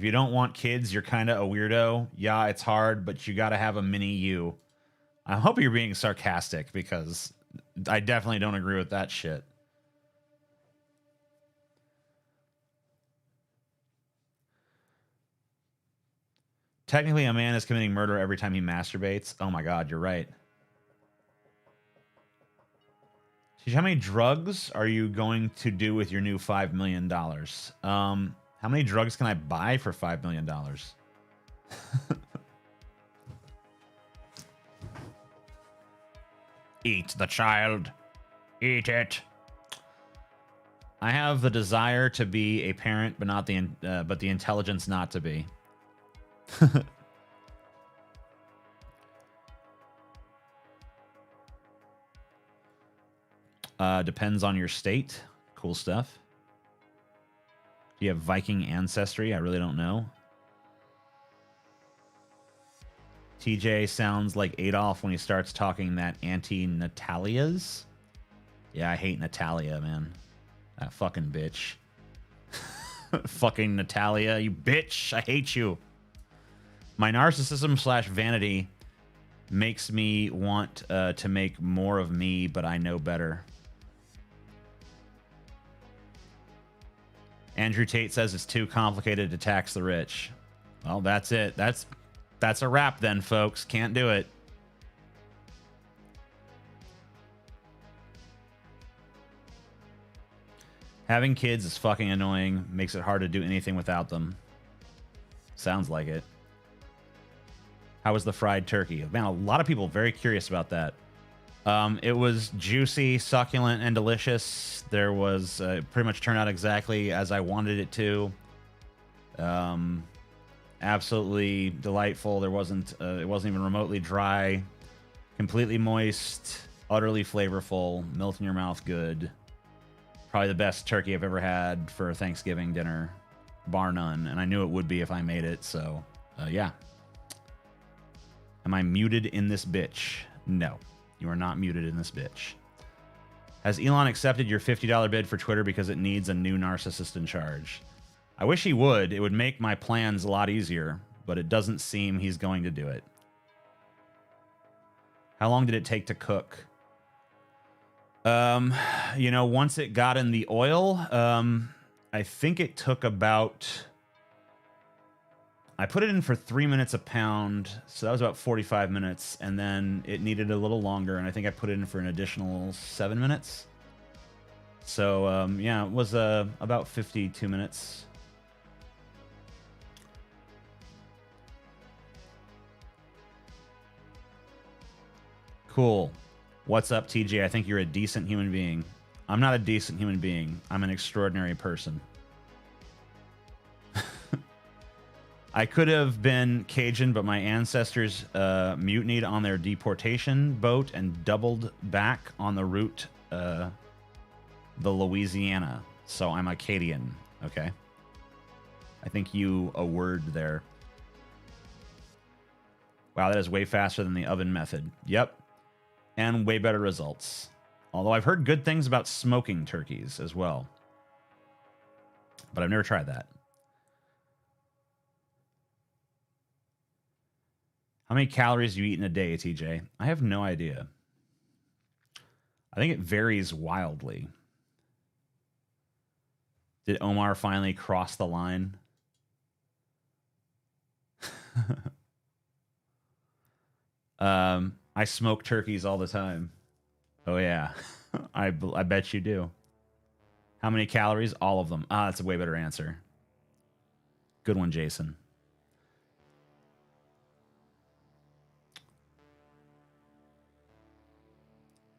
If you don't want kids, you're kind of a weirdo. Yeah, it's hard, but you got to have a mini you. I hope you're being sarcastic because I definitely don't agree with that shit. Technically, a man is committing murder every time he masturbates. Oh my god, you're right. How many drugs are you going to do with your new $5 million? How many drugs can I buy for $5 million? Eat the child. Eat it. I have the desire to be a parent, but not the intelligence not to be. Depends on your state. Cool stuff. Do you have Viking ancestry? I really don't know. TJ sounds like Adolf when he starts talking that anti-Natalias. Yeah, I hate Natalia, man. That fucking bitch. Fucking Natalia, you bitch. I hate you. My narcissism / vanity makes me want to make more of me, but I know better. Andrew Tate says it's too complicated to tax the rich. Well, that's it. That's a wrap then, folks. Can't do it. Having kids is fucking annoying. Makes it hard to do anything without them. Sounds like it. How was the fried turkey? Man, a lot of people very curious about that. It was juicy, succulent, and delicious. There was pretty much turned out exactly as I wanted it to. Absolutely delightful. There wasn't it wasn't even remotely dry. Completely moist, utterly flavorful, melt in your mouth good. Probably the best turkey I've ever had for Thanksgiving dinner, bar none. And I knew it would be if I made it, so yeah. Am I muted in this bitch? No, you are not muted in this bitch. Has Elon accepted your $50 bid for Twitter because it needs a new narcissist in charge? I wish he would. It would make my plans a lot easier, but it doesn't seem he's going to do it. How long did it take to cook? You know, once it got in the oil, I think it took about... I put it in for 3 minutes a pound, so that was about 45 minutes, and then it needed a little longer, and I think I put it in for an additional 7 minutes. So, yeah, it was about 52 minutes. Cool. What's up, TJ? I think you're a decent human being. I'm not a decent human being. I'm an extraordinary person. I could have been Cajun, but my ancestors mutinied on their deportation boat and doubled back on the route, the Louisiana. So I'm Acadian, okay? I think you a word there. Wow, that is way faster than the oven method. Yep. And way better results. Although I've heard good things about smoking turkeys as well. But I've never tried that. How many calories do you eat in a day, TJ? I have no idea. I think it varies wildly. Did Omar finally cross the line? I smoke turkeys all the time. Oh, yeah. I bet you do. How many calories? All of them. Ah, that's a way better answer. Good one, Jason.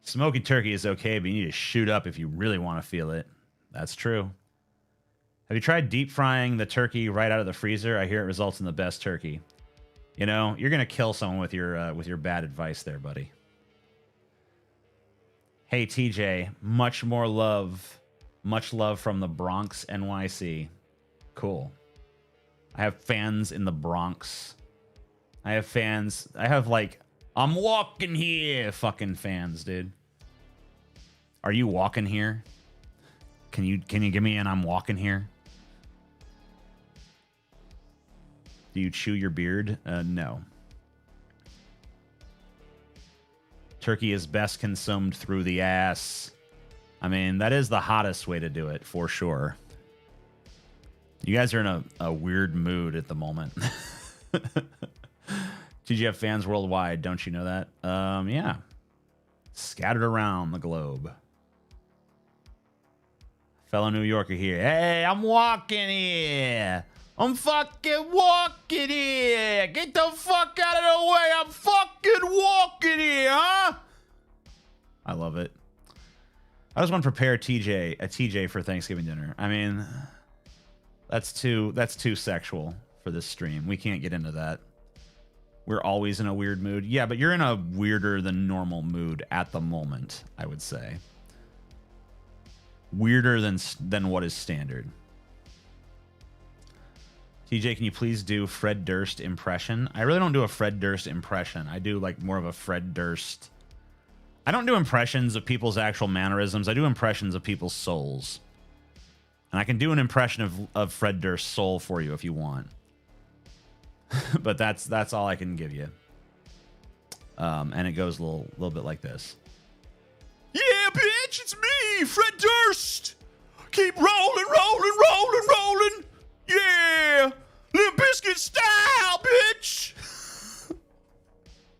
Smoking turkey is okay, but you need to shoot up if you really want to feel it. That's true. Have you tried deep frying the turkey right out of the freezer? I hear it results in the best turkey. You know, you're gonna kill someone with your bad advice there, buddy. Hey, TJ, much love from the Bronx, NYC. Cool. I have fans in the Bronx. I have fans. I have like, I'm walking here, fucking fans, dude. Are you walking here? Can you give me an I'm walking here? Do you chew your beard? No. Turkey is best consumed through the ass. I mean, that is the hottest way to do it, for sure. You guys are in a weird mood at the moment. TGF fans worldwide, don't you know that? Yeah. Scattered around the globe. Fellow New Yorker here. Hey, I'm walking here. I'm fucking walking here. Get the fuck out of the way. I'm fucking walking here, huh? I love it. I just want to prepare a TJ for Thanksgiving dinner. I mean, that's too sexual for this stream. We can't get into that. We're always in a weird mood. Yeah, but you're in a weirder than normal mood at the moment, I would say. Weirder than what is standard. TJ, can you please do Fred Durst impression? I really don't do a Fred Durst impression. I do like more of a Fred Durst. I don't do impressions of people's actual mannerisms. I do impressions of people's souls. And I can do an impression of Fred Durst's soul for you if you want. But that's all I can give you. And it goes a little bit like this. Yeah, bitch, it's me, Fred Durst. Keep rolling, rolling, rolling, rolling. Yeah, Limp Bizkit style, bitch.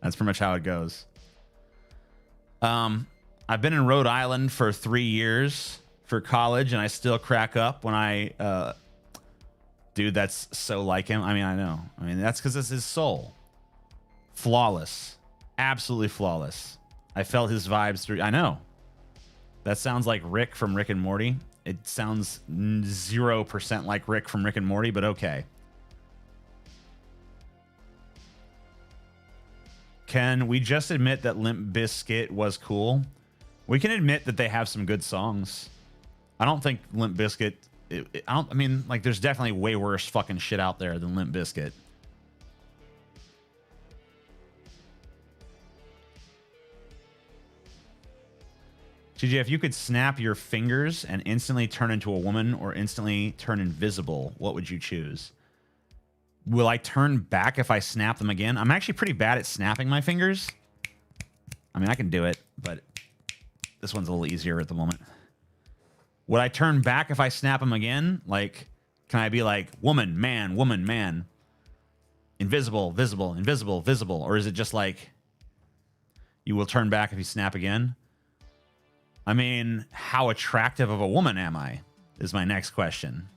That's pretty much how it goes. I've been in Rhode Island for 3 years for college, and I still crack up when I, dude, that's so like him. I mean, I know. I mean, that's because it's his soul. Flawless. Absolutely flawless. I felt his vibes through. I know. That sounds like Rick from Rick and Morty. It sounds 0% like Rick from Rick and Morty, but okay. Can we just admit that Limp Bizkit was cool? We can admit that they have some good songs. I don't think Limp Bizkit... I mean, like, there's definitely way worse fucking shit out there than Limp Bizkit. GG, if you could snap your fingers and instantly turn into a woman or instantly turn invisible, what would you choose? Will I turn back if I snap them again? I'm actually pretty bad at snapping my fingers. I mean, I can do it, but this one's a little easier at the moment. Would I turn back if I snap them again? Like, can I be like, woman, man, invisible, visible, invisible, visible? Or is it just like, you will turn back if you snap again? I mean, how attractive of a woman am I? Is my next question.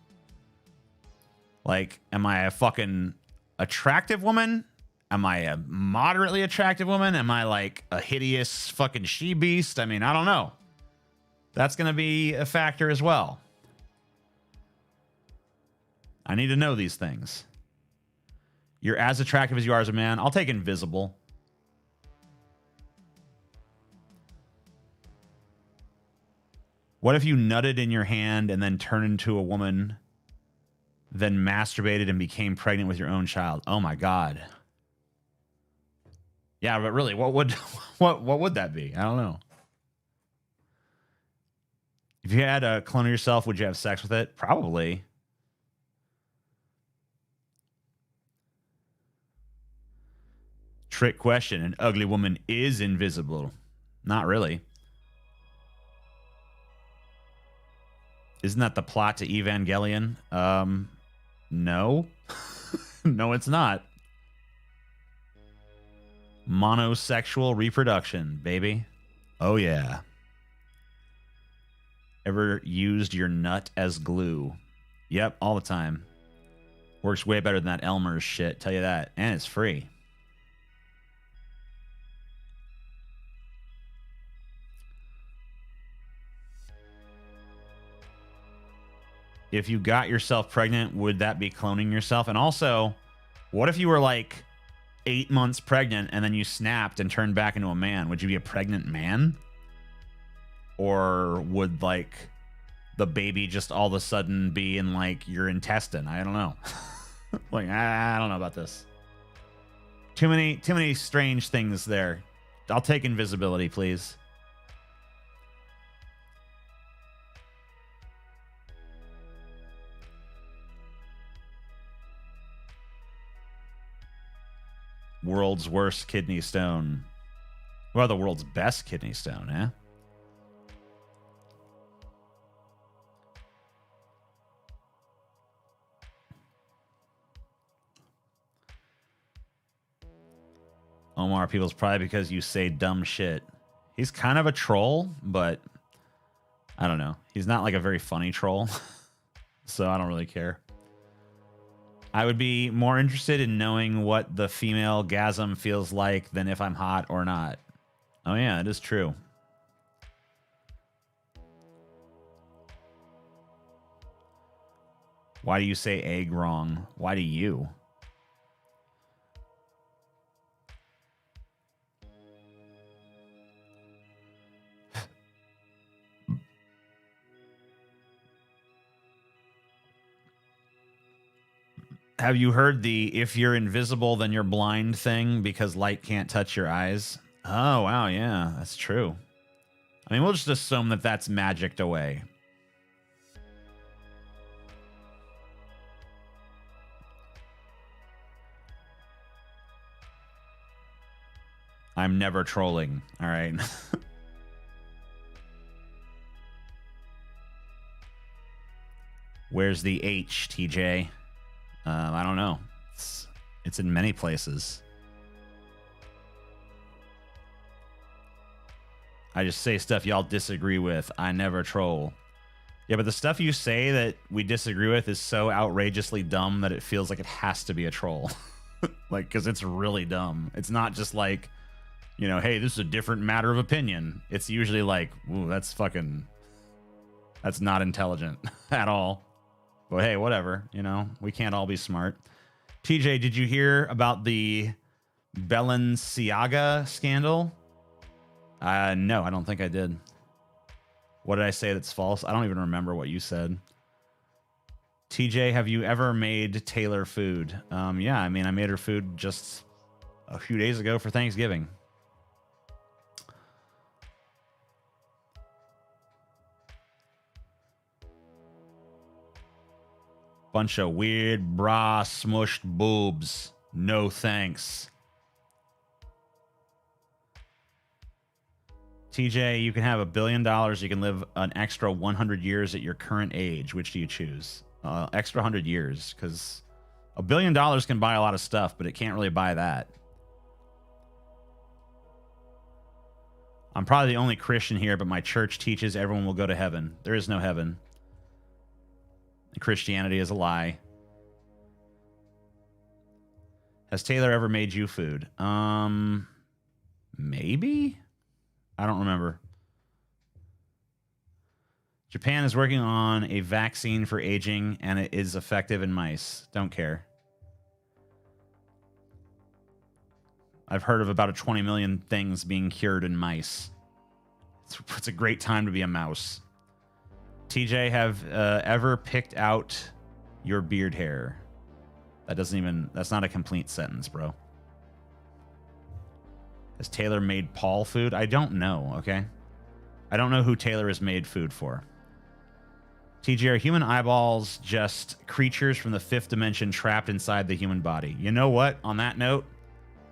Like, am I a fucking attractive woman? Am I a moderately attractive woman? Am I like a hideous fucking she-beast? I mean, I don't know. That's going to be a factor as well. I need to know these things. You're as attractive as you are as a man. I'll take invisible. What if you nutted in your hand and then turned into a woman, then masturbated and became pregnant with your own child? Oh my God. Yeah, but really, what would that be? I don't know. If you had a clone of yourself, would you have sex with it? Probably. Trick question. An ugly woman is invisible. Not really. Isn't that the plot to Evangelion? No. No, it's not. Monosexual reproduction, baby. Oh, yeah. Ever used your nut as glue? Yep, all the time. Works way better than that Elmer's shit, tell you that. And it's free. If you got yourself pregnant, would that be cloning yourself? And also, what if you were like 8 months pregnant and then you snapped and turned back into a man? Would you be a pregnant man? Or would like the baby just all of a sudden be in like your intestine? I don't know. Like, I don't know about this. Too many strange things there. I'll take invisibility, please. World's worst kidney stone. Well, the world's best kidney stone, eh? Omar Peoples, probably because you say dumb shit. He's kind of a troll, but I don't know. He's not like a very funny troll, so I don't really care. I would be more interested in knowing what the female gasm feels like than if I'm hot or not. Oh yeah, it is true. Why do you say egg wrong? Why do you? Have you heard the if you're invisible, then you're blind thing because light can't touch your eyes? Oh, wow. Yeah, that's true. I mean, we'll just assume that that's magicked away. I'm never trolling. All right. Where's the H, TJ? I don't know. It's in many places. I just say stuff y'all disagree with. I never troll. Yeah, but the stuff you say that we disagree with is so outrageously dumb that it feels like it has to be a troll. Like, because it's really dumb. It's not just like, you know, hey, this is a different matter of opinion. It's usually like, ooh, that's not intelligent at all. But hey, whatever, you know, we can't all be smart. TJ, did you hear about the Balenciaga scandal? No, I don't think I did. What did I say that's false? I don't even remember what you said. TJ, have you ever made Taylor food? Yeah, I mean, I made her food just a few days ago for Thanksgiving. Bunch of weird bra smushed boobs. No thanks. TJ, you can have $1 billion. You can live an extra 100 years at your current age. Which do you choose? Extra 100 years, because $1 billion can buy a lot of stuff, but it can't really buy that. I'm probably the only Christian here, but my church teaches everyone will go to heaven. There is no heaven. Christianity is a lie. Has Taylor ever made you food? Maybe? I don't remember. Japan is working on a vaccine for aging, and it is effective in mice. Don't care. I've heard of about 20 million things being cured in mice. It's a great time to be a mouse. TJ, have ever picked out your beard hair? That's not a complete sentence, bro. Has Taylor made Paul food? I don't know, okay? I don't know who Taylor has made food for. TJ, are human eyeballs just creatures from the fifth dimension trapped inside the human body? You know what? On that note,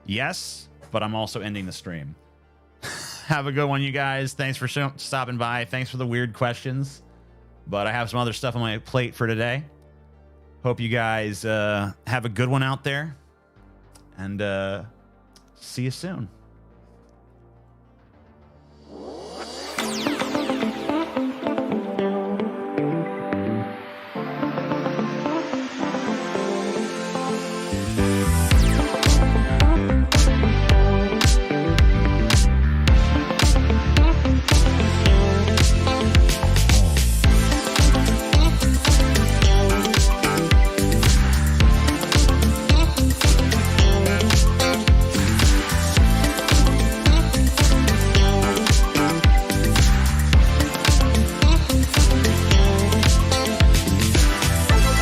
yes, but I'm also ending the stream. Have a good one, you guys. Thanks for stopping by. Thanks for the weird questions. But I have some other stuff on my plate for today. Hope you guys have a good one out there. And see you soon.